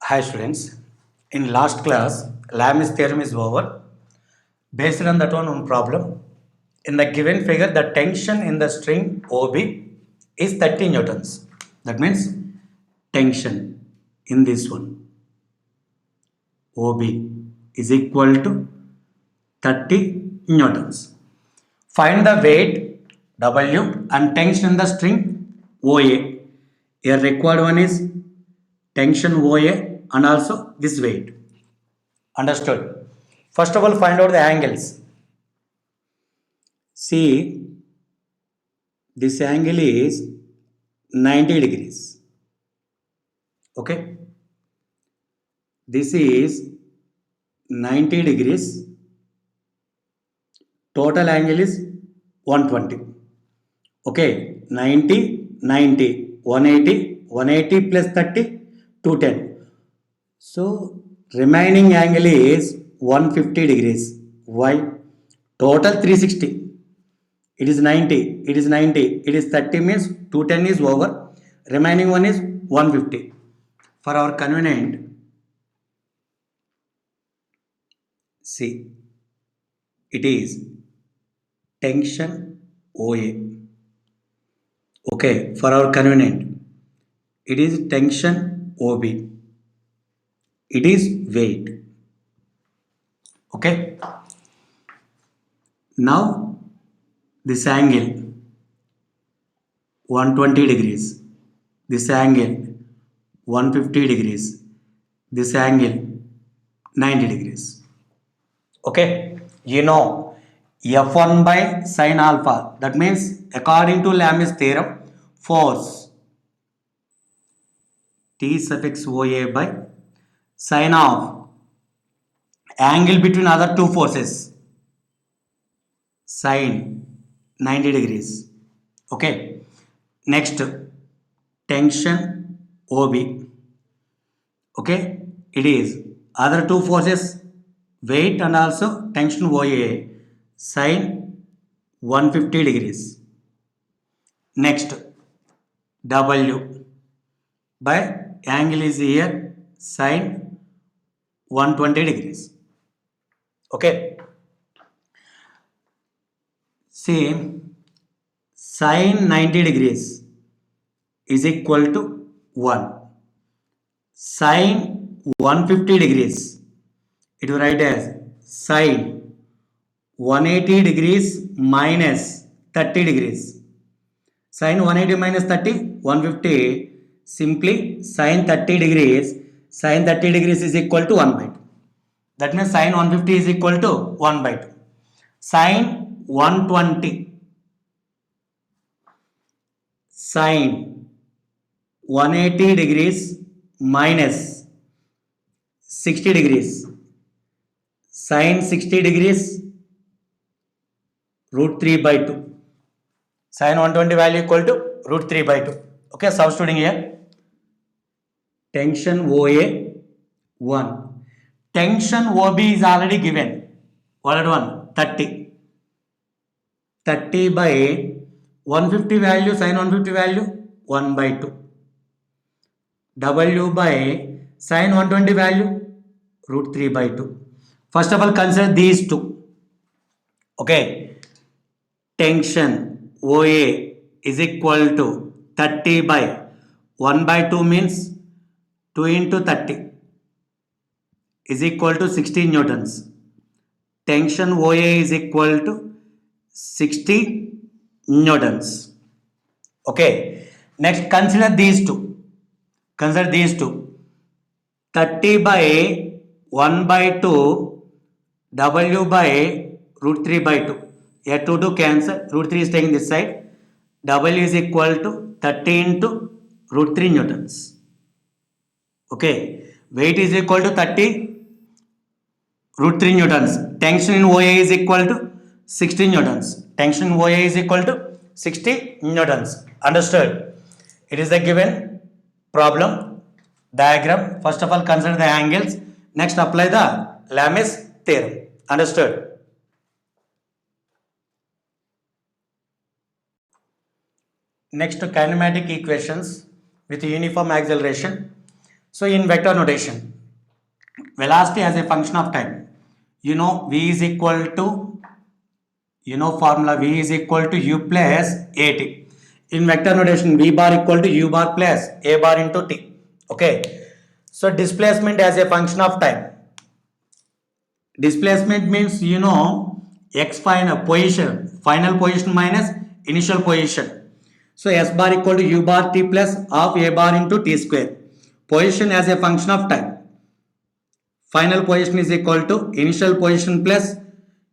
Hi students, in last class, Lami's theorem is over. Based on that one problem, in the given figure, the tension in the string OB is 30 newtons. That means tension in this one OB is equal to 30 newtons. Find the weight W and tension in the string OA. Here required one is tension OA and also this weight. Understood. First of all, find out the angles. See, this angle is 90 degrees. Okay. This is 90 degrees. Total angle is 120. Okay. 90, 90, 180, 180 plus 30, 210. So, remaining angle is 150 degrees. Why? Total 360. It is 90, it is 90, it is 30 means 210 is over, remaining one is 150. For our convenient, see, it is tension OA. Okay, for our convenient, it is tension OB. It is weight. Okay, now this angle 120 degrees, this angle 150 degrees, this angle 90 degrees. Okay, you know F1 by sine alpha. That means according to Lami's theorem, force T suffix OA by sine of angle between other two forces sine 90 degrees. Okay, next tension OB. Okay, it is other two forces weight and also tension OA sine 150 degrees. Next W by angle is here sine 120 degrees. Okay, same sine 90 degrees is equal to 1. Sine 150 degrees, it will write as sine 180 degrees minus 30 degrees. Sine 180 minus 30, 150. Simply sine 30 degrees, sine 30 degrees is equal to 1 by 2. That means sine 150 is equal to 1 by 2. Sine 120, sine 180 degrees minus 60 degrees. Sine 60 degrees root 3 by 2. Sine 120 value equal to root 3 by 2. Okay, substituting here. Tension OA 1. Tension OB is already given. What one? 30. 30 by 150 value, sine 150 value 1 by 2. W by sine 120 value root 3 by 2. First of all, consider these two. Okay. Tension OA is equal to 30 by 1 by 2 means 2 into 30 is equal to 16 newtons. Tension OA is equal to 60 newtons. Okay. Next, consider these two. Consider these two. 30 by 1 by 2, W by root 3 by 2. Here 2 cancel, root 3 is taking this side. W is equal to 30 into root 3 newtons. Okay, weight is equal to 30 root 3 newtons. Tension in OA is equal to 60 newtons. Tension in OA is equal to 60 newtons. Understood? It is the given problem diagram. First of all, consider the angles. Next, apply the Lami's theorem. Understood? Next, kinematic equations with uniform acceleration. So in vector notation, velocity as a function of time, v is equal to, formula v is equal to u plus at. In vector notation, v bar equal to u bar plus a bar into t. Okay. So displacement as a function of time. Displacement means x final position minus initial position. So s bar equal to u bar t plus half a bar into t square. Position as a function of time. Final position is equal to initial position plus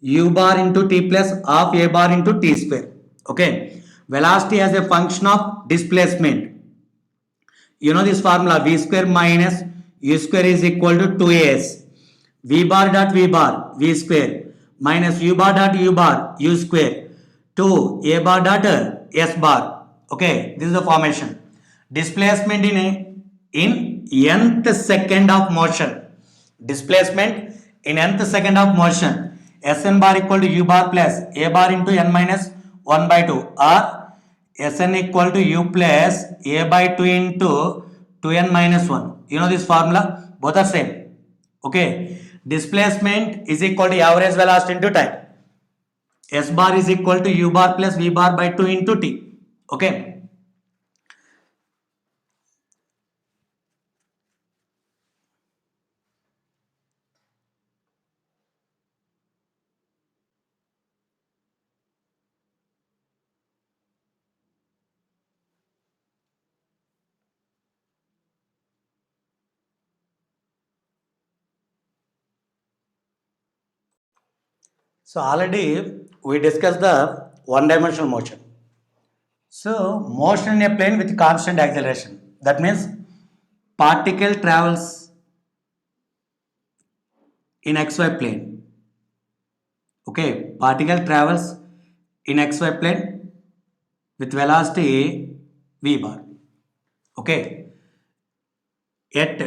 u bar into t plus half a bar into t square. Okay. Velocity as a function of displacement. You know this formula, v square minus u square is equal to 2as. V bar dot v bar, v square minus u bar dot u bar, u square, to a bar dot s bar. Okay, this is the formation. Displacement in nth second of motion. Displacement in nth second of motion. Sn bar equal to u bar plus a bar into n minus 1 by 2, or Sn equal to u plus a by 2 into 2n minus 1. You know this formula? Both are same. Okay. Displacement is equal to average velocity into time. S bar is equal to u bar plus v bar by 2 into t. Okay. So already we discussed the one-dimensional motion. So motion in a plane with constant acceleration. That means particle travels in xy plane. Okay, particle travels in xy plane with velocity v bar. Okay, at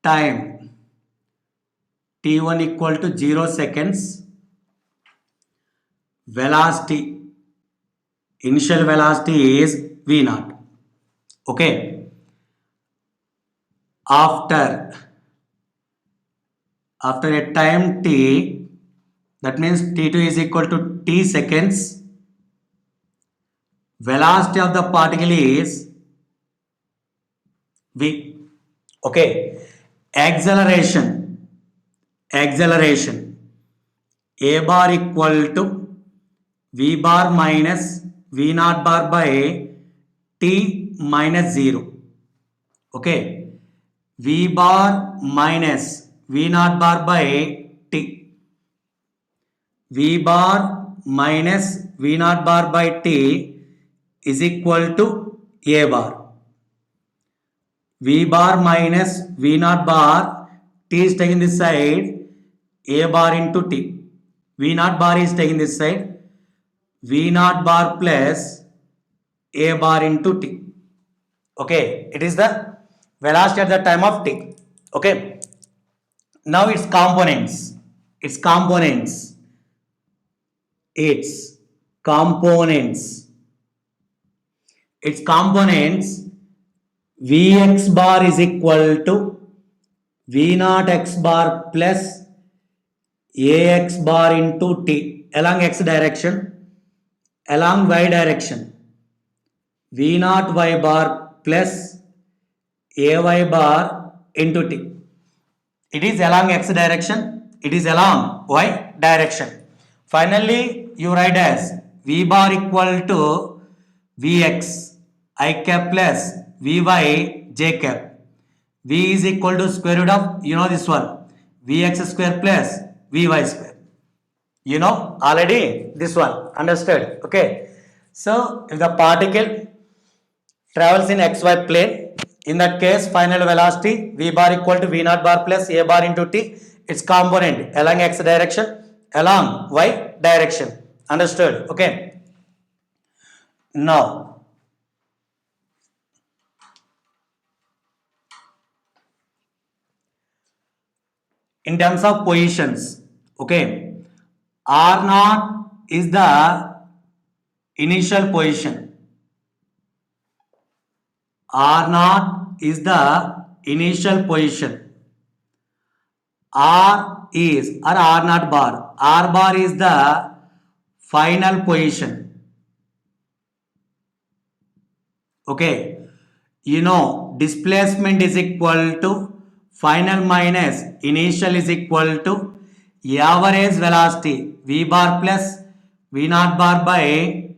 time t1 equal to 0 seconds, initial velocity is v naught. Okay, after a time t, that means t2 is equal to t seconds, velocity of the particle is v. Okay, acceleration, a bar equal to v bar minus v naught bar by t minus 0. Okay, v bar minus v naught bar by t. V bar minus v naught bar by t is equal to a bar. V bar minus v naught bar, t is taken this side, a bar into t. V naught bar is taken this side, v naught bar plus a bar into t. Okay, it is the velocity at the time of t. Okay, now its components. Its components Vx bar is equal to V naught x bar plus Ax bar into t along x direction, along y direction. V naught y bar plus Ay bar into t. It is along x direction, it is along y direction. Finally, you write as V bar equal to Vx I cap plus Vy j cap. V is equal to square root of, this one, Vx square plus Vy square. You know already this one, understood? Okay. So, if the particle travels in xy plane, in that case, final velocity V bar equal to V naught bar plus A bar into t, its component along x direction, along y direction. Understood? Okay. Now, in terms of positions, okay, R naught is the initial position. R naught is the initial position. R is or R not bar. R bar is the final position. Okay. You know, displacement is equal to final minus initial is equal to average velocity V bar plus V naught bar by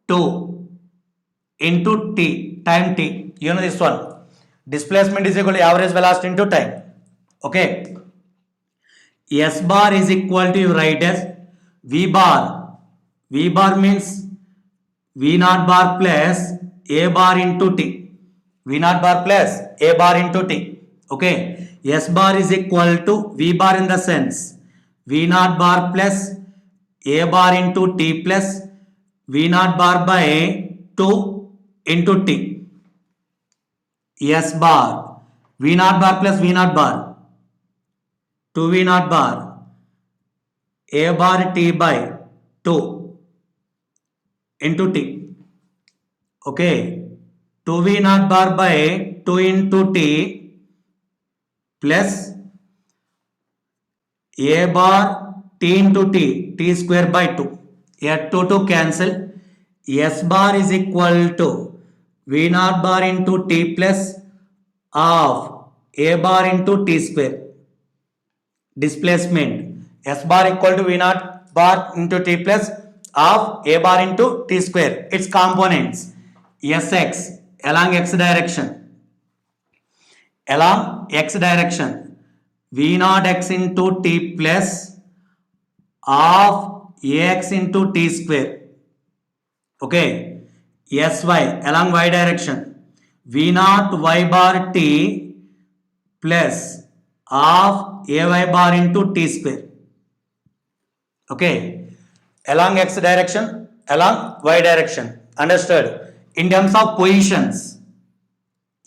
2 into t, time t. You know this one. Displacement is equal to average velocity into time. Okay. S bar is equal to, you write as V bar. V bar means V naught bar plus A bar into T. V naught bar plus A bar into T. Okay. S bar is equal to V bar in the sense V naught bar plus A bar into T plus V naught bar by 2 into T. S bar. V naught bar plus V naught bar. 2V naught bar. A bar T by 2 into T. Okay. 2V naught bar by 2 into T plus A bar T into T square by 2. Here 2 cancel. S bar is equal to V naught bar into T plus of A bar into T square. Displacement S bar equal to V naught bar into T plus of A bar into T square. Its components Sx along x direction. Along x direction V naught x into T plus of Ax into T square. Okay. Sy along y direction V naught y bar T plus of Ay bar into T square. Okay. Along x direction, along y direction. Understood? In terms of positions,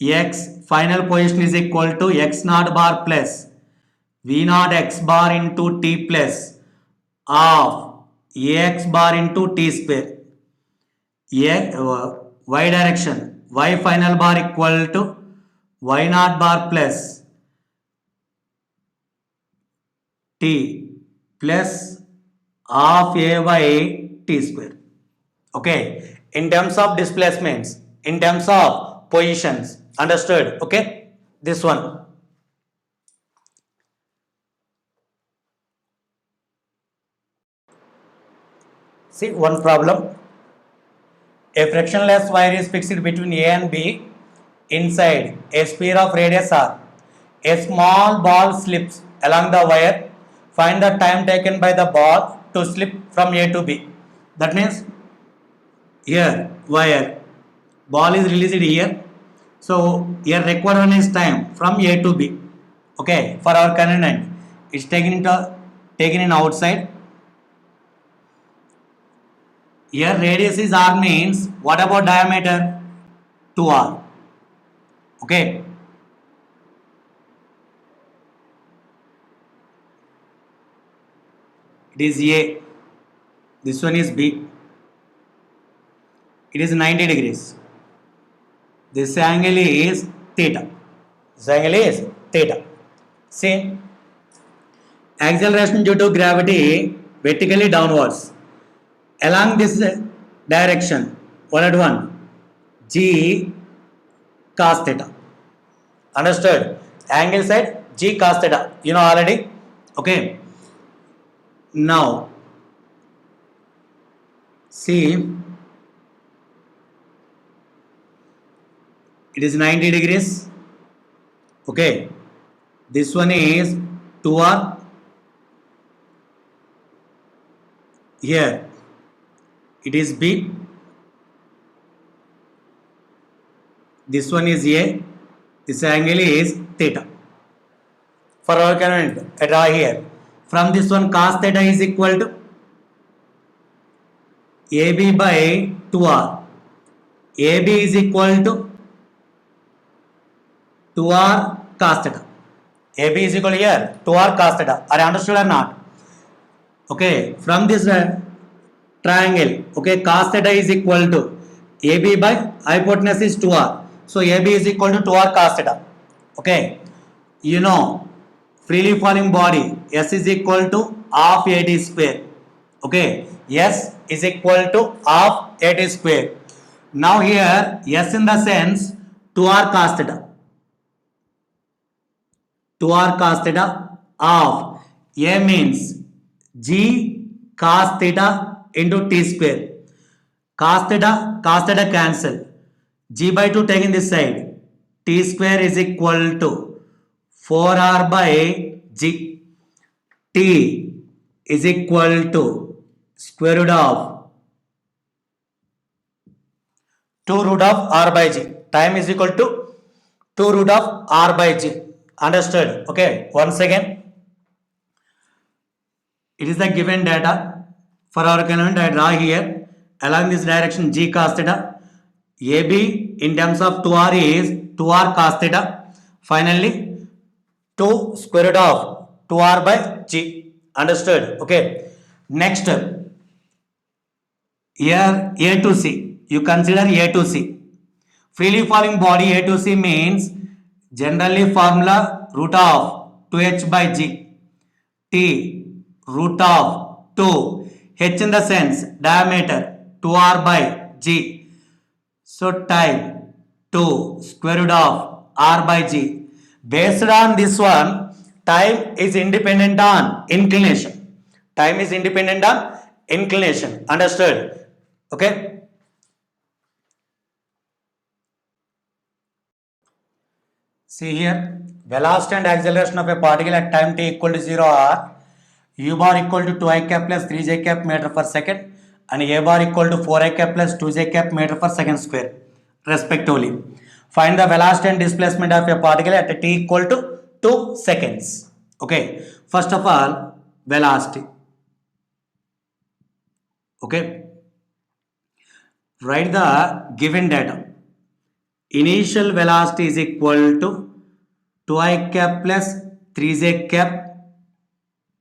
x final position is equal to x naught bar plus V naught x bar into T plus of Ax bar into T square. Y direction, y final bar equal to y naught bar plus T plus of Ay T square. Okay. In terms of displacements, in terms of positions. Understood? Okay. This one. See one problem. A frictionless wire is fixed between A and B inside a sphere of radius r. A small ball slips along the wire. Find the time taken by the ball to slip from A to B. That means here wire ball is released here. So here required one is time from A to B. Okay, for our convenient, it's taken in outside. Here radius is r means what about diameter? 2r. Okay. It is A. This one is B. It is 90 degrees. This angle is theta. This angle is theta. See, acceleration due to gravity vertically downwards. Along this direction, one at one, G cos theta. Understood? Angle side G cos theta. You know already? Okay. Now, see, it is 90 degrees. Okay. This one is 2r. Here, it is B. This one is A. This angle is theta. For our convenience, I draw here. From this one, cos theta is equal to AB by 2r. AB is equal to 2r cos theta. AB is equal to here 2r cos theta. Are you understood or not? Okay. From this triangle, okay, cos theta is equal to AB by hypotenuse is 2r. So AB is equal to 2r cos theta. Okay, you know, freely falling body S is equal to half at square. Okay, S is equal to half at square. Now here S in the sense 2r cos theta. 2r cos theta of A means G cos theta into T square. Cos theta cancel. G by 2 taking this side. T square is equal to 4r by G. T is equal to square root of 2 root of r by G. Time is equal to 2 root of r by G. Understood? Okay, once again, it is the given data. For our element, I draw here along this direction G cos theta. AB in terms of 2r is 2r cos theta. Finally, 2 square root of 2r by G. Understood? Okay. Next, here A to C. You consider A to C. Freely falling body A to C means generally formula root of 2h by G. T root of 2. H in the sense diameter 2r by G. So time 2 square root of r by G. Based on this one, time is independent on inclination. Time is independent on inclination. Understood? Okay. See here, velocity and acceleration of a particle at time t equal to 0 are u bar equal to 2i cap plus 3j cap meter per second and a bar equal to 4i cap plus 2j cap meter per second square respectively. Find the velocity and displacement of a particle at t equal to 2 seconds. Okay, first of all, velocity. Okay, write the given data. Initial velocity is equal to 2i cap plus 3j cap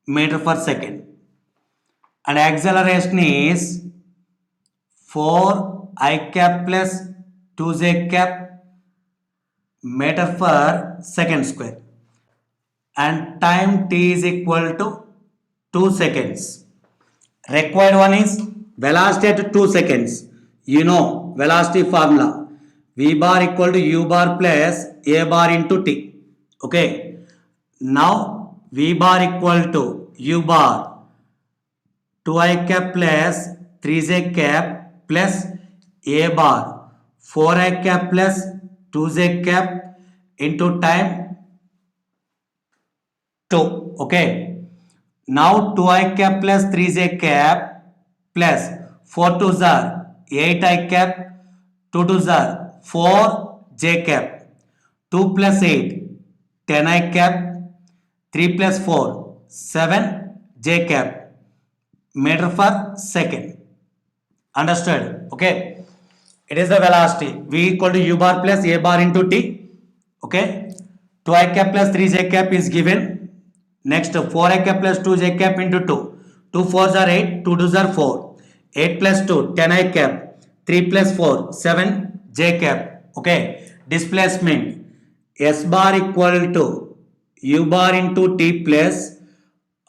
meter per second and acceleration is 4i cap plus 2j cap meter per second square and time t is equal to 2 seconds. Required one is velocity at 2 seconds. You know velocity formula v bar equal to u bar plus a bar into t. Okay. Now v bar equal to u bar 2i cap plus 3j cap plus a bar 4i cap plus 2j cap into time 2. Okay. Now 2i cap plus 3j cap plus 4 2s are 8i cap 2 2s are 4j cap 2 plus 8 10i cap 3 plus 4 7j cap meter per second. Understood? Okay. It is the velocity v equal to u bar plus a bar into t. Okay. 2i cap plus 3j cap is given. Next 4i cap plus 2j cap into 2. 2 4s are 8, 2 2s are 4. 8 plus 2 10i cap. 3 plus 4 7j cap. Okay. Displacement s bar equal to u bar into t plus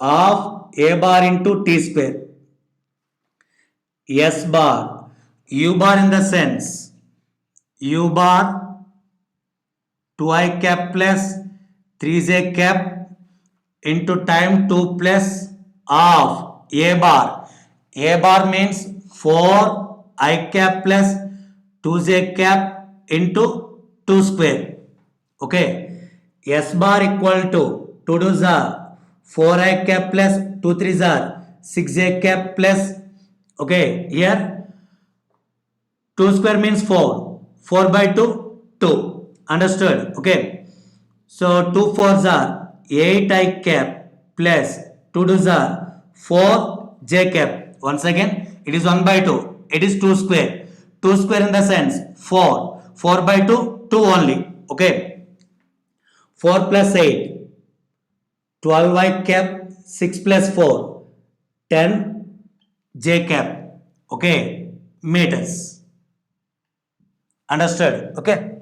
of a bar into t square. S bar, U bar in the sense U bar 2i cap plus 3j cap into time 2 plus of A bar. A bar means 4i cap plus 2j cap into 2 square. Okay. S bar equal to 2 2s are 4i cap plus 2 3s are 6j cap plus. Okay, here 2 square means 4. 4 by 2, 2. Understood? Okay. So 2 4s are 8i cap plus 2 2s are 4j cap. Once again, it is 1 by 2. It is 2 square. 2 square in the sense 4. 4 by 2, 2 only. Okay. 4 plus 8. 12i cap 6 plus 4. 10j cap. Okay. Meters. Understood? Okay.